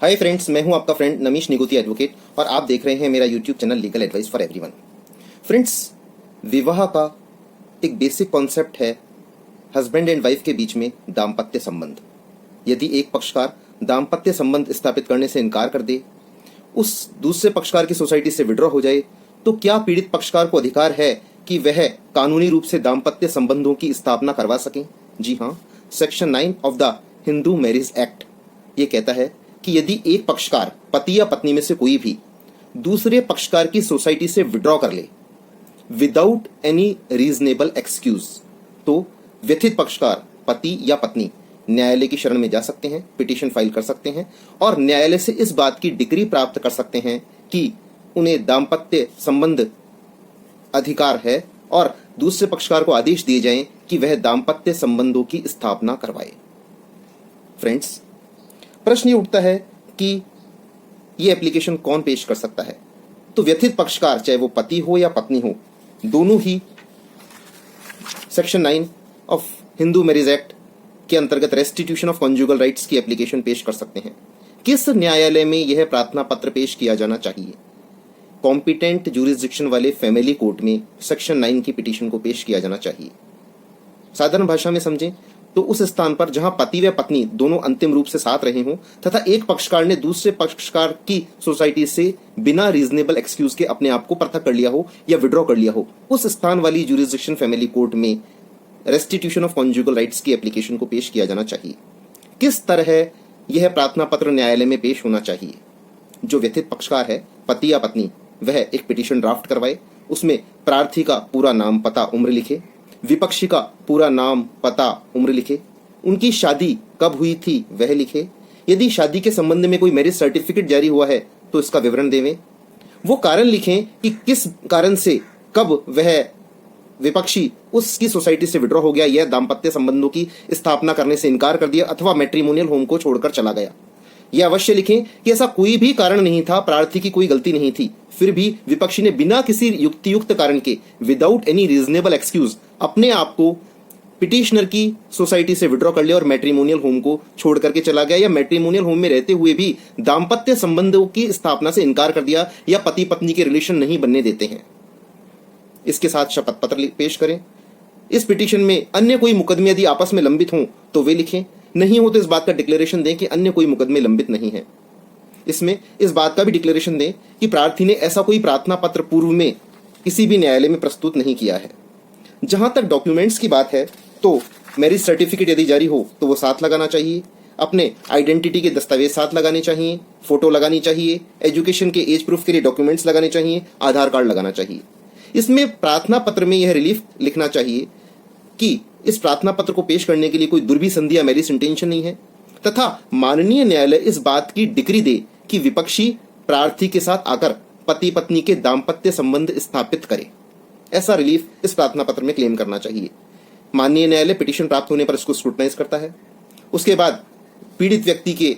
Hi friends, मैं हूं आपका फ्रेंड नमीश निगुती एडवोकेट और आप देख रहे हैं मेरा YouTube channel legal advice for everyone. Friends, विवाह का एक बेसिक कॉन्सेप्ट है हस्बैंड एंड वाइफ के बीच में दाम्पत्य संबंध। यदि एक पक्षकार दाम्पत्य संबंध स्थापित करने से इनकार कर दे, उस दूसरे पक्षकार की सोसाइटी से विड्रॉ हो जाए, तो क्या पीड़ित पक्षकार को अधिकार है कि वह कानूनी रूप से दाम्पत्य संबंधों की स्थापना करवा सकें? जी हाँ, section 9 of the Hindu marriage act ये कहता है कि यदि एक पक्षकार पति या पत्नी में से कोई भी दूसरे पक्षकार की सोसाइटी से विड्रॉ कर ले विदाउट एनी रीजनेबल एक्सक्यूज, तो व्यथित पक्षकार पति या पत्नी न्यायालय की शरण में जा सकते हैं, पिटीशन फाइल कर सकते हैं और न्यायालय से इस बात की डिग्री प्राप्त कर सकते हैं कि उन्हें दाम्पत्य संबंध अधिकार है और दूसरे पक्षकार को आदेश दिए जाएं कि वह दाम्पत्य संबंधों की स्थापना करवाए। फ्रेंड्स, प्रश्न ये उठता है कि ये एप्लीकेशन कौन पेश कर सकता है? तो व्यथित पक्षकार, चाहे वो पति हो या पत्नी हो, दोनों ही section 9 of Hindu marriage act के अंतर्गत रेस्टिट्यूशन ऑफ कॉन्जुगल राइट्स की एप्लीकेशन पेश कर सकते हैं। किस न्यायालय में यह प्रार्थना पत्र पेश किया जाना चाहिए? कॉम्पिटेंट ज्यूरिसडिक्शन वाले फैमिली कोर्ट में सेक्शन 9 की पिटीशन को पेश किया जाना चाहिए। साधारण भाषा में समझें तो उस स्थान पर जहां पति व पत्नी दोनों अंतिम रूप से साथ रहे हों तथा एक पक्षकार ने दूसरे पक्षकार की सोसाइटी से बिना रीजनेबल एक्सक्यूज के अपने आप को पृथक कर लिया हो या विड्रॉ कर लिया हो, उस स्थान वाली ज्यूरिसडिक्शन फैमिली कोर्ट में रेस्टिट्यूशन ऑफ कॉन्जुगल राइट्स की एप्लीकेशन को पेश किया जाना चाहिए। किस तरह यह प्रार्थना पत्र न्यायालय में पेश होना चाहिए? जो व्यथित पक्षकार है, पति या पत्नी, वह एक पिटीशन ड्राफ्ट करवाए, उसमें प्रार्थी का पूरा नाम, पता, उम्र लिखे, विपक्षी का पूरा नाम, पता, उम्र लिखे, उनकी शादी कब हुई थी वह लिखे, यदि शादी के संबंध में कोई मैरिज सर्टिफिकेट जारी हुआ है तो इसका विवरण देवें, वो कारण लिखें कि किस कारण से कब वह विपक्षी उसकी सोसाइटी से विड्रॉ हो गया, यह दाम्पत्य संबंधों की स्थापना करने से इनकार कर दिया अथवा मैट्रिमोनियल होम को छोड़कर चला गया। यह अवश्य लिखें कि ऐसा कोई भी कारण नहीं था, प्रार्थी की कोई गलती नहीं थी, फिर भी विपक्षी ने बिना किसी युक्तियुक्त कारण के विदाउट एनी रीजनेबल एक्सक्यूज अपने आप को पिटिशनर की सोसाइटी से विड्रॉ कर लिया और मैट्रिमोनियल होम को छोड़ करके चला गया, या मैट्रिमोनियल होम में रहते हुए भी दाम्पत्य संबंधों की स्थापना से इनकार कर दिया या पति पत्नी के रिलेशन नहीं बनने देते हैं। इसके साथ शपथ पत्र पेश करें। इस पिटीशन में अन्य कोई मुकदमे यदि आपस में लंबित हों तो वे लिखें, नहीं हो तो इस बात का डिक्लेरेशन दें कि अन्य कोई मुकदमे लंबित नहीं है। इसमें इस बात का भी डिक्लेरेशन दें कि प्रार्थी ने ऐसा कोई प्रार्थना पत्र पूर्व में किसी भी न्यायालय में प्रस्तुत नहीं किया है। जहां तक डॉक्यूमेंट्स की बात है तो मैरिज सर्टिफिकेट यदि जारी हो तो वो साथ लगाना चाहिए, अपने आइडेंटिटी के दस्तावेज साथ लगाने चाहिए, फोटो लगानी चाहिए, एजुकेशन के एज प्रूफ के लिए डॉक्यूमेंट्स लगाने चाहिए, आधार कार्ड लगाना चाहिए। इसमें प्रार्थना पत्र में यह रिलीफ लिखना चाहिए कि इस प्रार्थना पत्र को पेश करने के लिए कोई दुर्भिसंधि या मैरिज इंटेंशन नहीं है तथा माननीय न्यायालय इस बात की डिग्री दे कि विपक्षी प्रार्थी के साथ आकर पति पत्नी के दाम्पत्य संबंध स्थापित करे। ऐसा रिलीफ इस प्रार्थना पत्र में क्लेम करना चाहिए। माननीय न्यायालय पिटीशन प्राप्त होने पर इसको स्क्रूटनाइज करता है। उसके बाद पीड़ित व्यक्ति के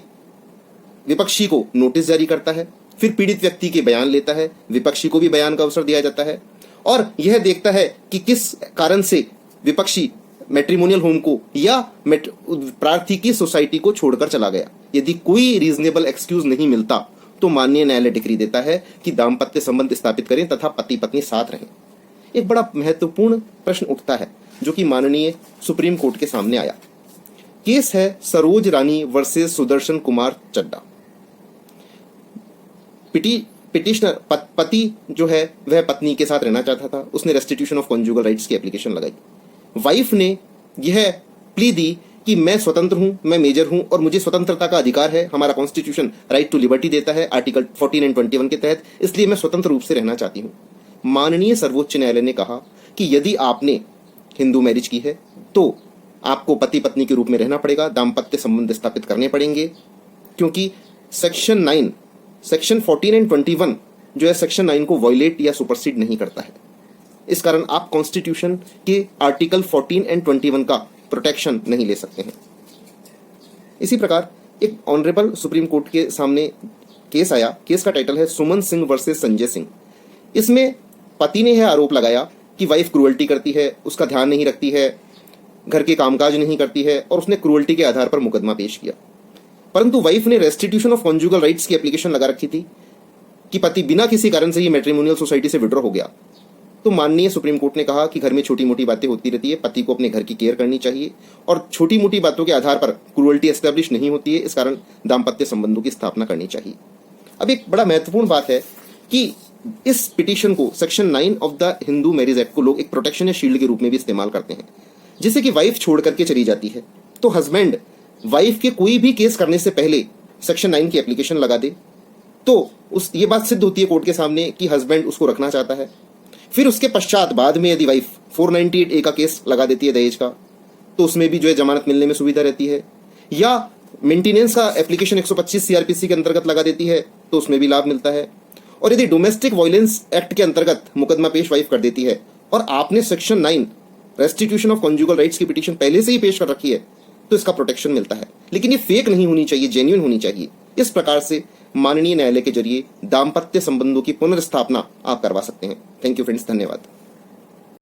विपक्षी को नोटिस जारी करता है, फिर पीड़ित व्यक्ति के बयान लेता है, विपक्षी को भी बयान का अवसर दिया जाता है और यह देखता है कि किस कारण से विपक्षी मैट्रिमोनियल होम को या प्रार्थी की सोसाइटी को छोड़कर चला गया। यदि कोई रीजनेबल एक्सक्यूज नहीं मिलता तो माननीय न्यायालय डिक्री देता है कि दाम्पत्य संबंध स्थापित करें तथा पति पत्नी साथ रहें। एक बड़ा महत्वपूर्ण प्रश्न उठता है जो कि माननीय सुप्रीम कोर्ट के सामने आया। केस है सरोज रानी वर्सेस सुदर्शन कुमार चड्डा। पिटिशनर पति जो है वह पत्नी के साथ रहना चाहता था, उसने रेस्टिट्यूशन ऑफ कॉन्जुगल राइट्स की एप्लीकेशन लगाई। वाइफ ने यह प्ली दी कि मैं स्वतंत्र हूं, मैं मेजर हूं और मुझे स्वतंत्रता का अधिकार है, हमारा कॉन्स्टिट्यूशन राइट टू लिबर्टी देता है आर्टिकल 14 एंड 21 के तहत, इसलिए मैं स्वतंत्र रूप से रहना चाहती हूं। माननीय सर्वोच्च न्यायालय ने कहा कि यदि आपने हिंदू मैरिज की है तो आपको पति पत्नी के रूप में रहना पड़ेगा, दाम्पत्य संबंध स्थापित करने पड़ेंगे, क्योंकि सेक्शन 14 एंड 21 जो है सेक्शन 9 को वायलेट या सुपरसीड नहीं करता है। इस कारण आप कॉन्स्टिट्यूशन के आर्टिकल 14 एंड 21 का प्रोटेक्शन नहीं ले सकते हैं। इसी प्रकार एक ऑनरेबल सुप्रीम कोर्ट के सामने केस आया। केस का टाइटल है सुमन सिंह वर्सेस संजय सिंह। इसमें पति ने यह आरोप लगाया कि वाइफ क्रूअल्टी करती है, उसका ध्यान नहीं रखती है, घर के कामकाज नहीं करती है और उसने क्रूअल्टी के आधार पर मुकदमा पेश किया। परंतु वाइफ ने रेस्टिट्यूशन ऑफ कॉन्जुगल राइट्स की एप्लीकेशन लगा रखी थी कि पति बिना किसी कारण से ये मैट्रिमोनियल सोसाइटी से विड्रॉ हो गया, तो माननीय सुप्रीम कोर्ट ने कहा कि घर में छोटी मोटी बातें होती रहती है, पति को अपने घर की केयर करनी चाहिए और छोटी मोटी बातों के आधार पर क्रूअल्टी एस्टेब्लिश नहीं होती है, इस कारण दाम्पत्य संबंधों की स्थापना करनी चाहिए। अब एक बड़ा महत्वपूर्ण बात है कि इस पिटीशन को section 9 of the Hindu marriage act को लोग एक प्रोटेक्शन या शील्ड के रूप में भी इस्तेमाल करते हैं। जैसे कि वाइफ छोड़ करके चली जाती है तो हस्बैंड वाइफ के कोई भी केस करने से पहले सेक्शन 9 की एप्लीकेशन लगा दे, तो ये बात सिद्ध होती है कोर्ट के सामने कि हस्बैंड उसको रखना चाहता है। फिर उसके पश्चात बाद में यदि वाइफ 498A का केस लगा देती है दहेज का, तो उसमें भी जो है जमानत मिलने में सुविधा रहती है, या मेंटेनेंस का एप्लीकेशन 125 CRPC के अंतर्गत लगा देती है तो उसमें भी लाभ मिलता है। और यदि डोमेस्टिक वायलेंस एक्ट के अंतर्गत मुकदमा पेश वाइफ कर देती है और आपने section 9 restitution of conjugal rights की पिटीशन पहले से ही पेश कर रखी है, तो इसका प्रोटेक्शन मिलता है। लेकिन ये फेक नहीं होनी चाहिए, जेन्युइन होनी चाहिए। इस प्रकार से माननीय न्यायालय के जरिए दाम्पत्य संबंधों की पुनर्स्थापना आप करवा सकते हैं। थैंक यू फ्रेंड्स, धन्यवाद।